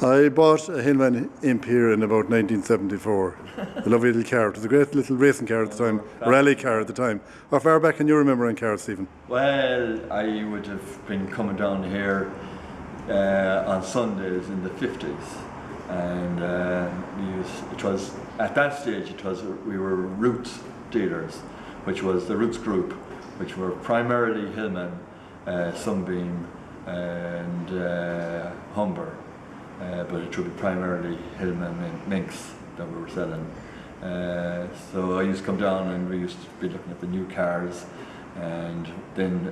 I bought a Hillman Imp here in about 1974. A lovely little car. It was a great little racing car at the time, rally car at the time. How far back can you remember on cars, Stephen? Well, I would have been coming down here on Sundays in the 50s, and it was at that stage we were Roots dealers, which was the Roots group, which were primarily Hillman, Sunbeam, and Humber. But it should be primarily Hillman and Minx that we were selling. So I used to come down and we used to be looking at the new cars, and then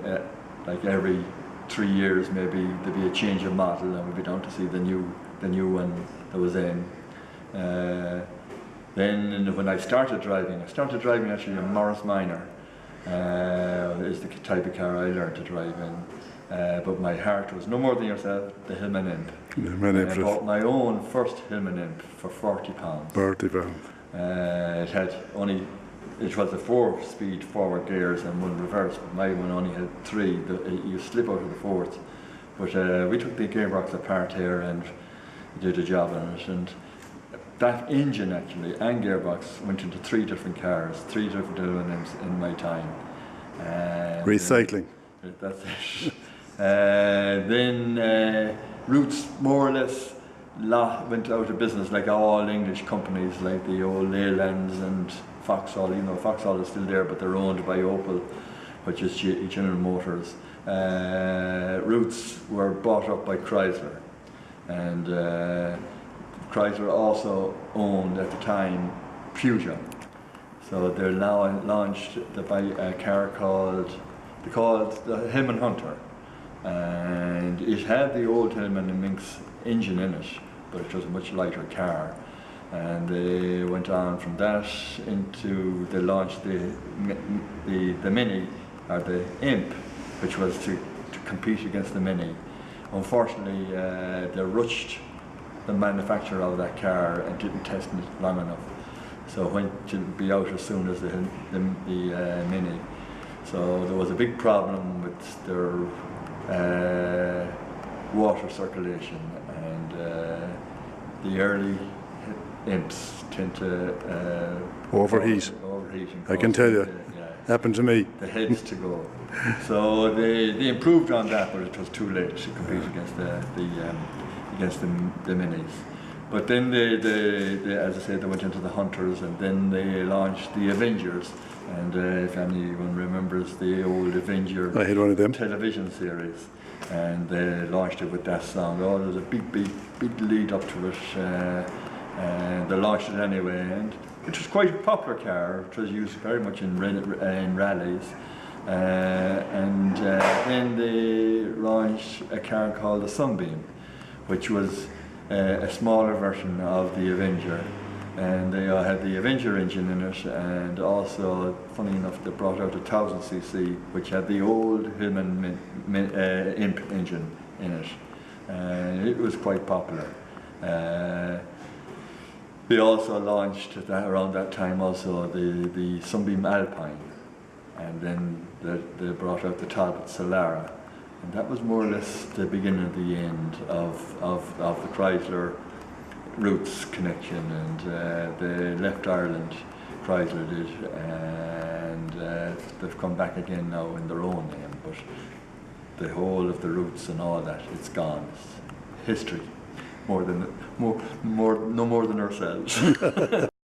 like every 3 years maybe there'd be a change of model and we'd be down to see the new one that was in. Then when I started driving actually a Morris Minor. Is the type of car I learned to drive in. But my heart was no more than yourself, the Hillman Imp. I bought my own first Hillman Imp for £40. £40. It was a 4-speed forward gears and 1 reverse, but my one only had 3. You slip out of the 4th. But we took the gearbox apart here and did a job on it. And that engine actually and gearbox went into 3 different cars, 3 different Hillman Imps in my time. Recycling. That's it. Then Roots more or less went out of business, like all English companies, like the old Leylands and Vauxhall. You know, Vauxhall is still there, but they're owned by Opel, which is General Motors. Roots were bought up by Chrysler, and Chrysler also owned at the time Peugeot. So they're now launched a car called the Hillman Hunter, and it had the old Hillman and Minx engine in it, but it was a much lighter car. And they went on from that into, they launched the Mini, or the Imp, which was to compete against the Mini. Unfortunately, they rushed the manufacturer of that car and didn't test it long enough. So it went to be out as soon as the Mini. So there was a big problem with their water circulation, and the early Imps tend to overheat. I can tell you, happened to me. The heads to go. So they improved on that, but it was too late to compete against the Minis. But then they, as I said, they went into the Hunters, and then they launched the Avengers. And if anyone remembers the old Avenger I had one of them. television series, and they launched it with that song. Oh, there was a big lead up to it, and they launched it anyway. And it was quite a popular car. It was used very much in rallies. And then they launched a car called the Sunbeam, which was a smaller version of the Avenger, and they had the Avenger engine in it, and also, funny enough, they brought out a 1000cc which had the old Hillman Imp engine in it, and it was quite popular. They also launched around that time also the Sunbeam Alpine, and then they brought out the Talbot Solara. And that was more or less the beginning of the end of the Chrysler Roots connection, and they left Ireland, Chrysler did, and they've come back again now in their own name, but the whole of the Roots and all that, it's gone. It's history, no more than ourselves.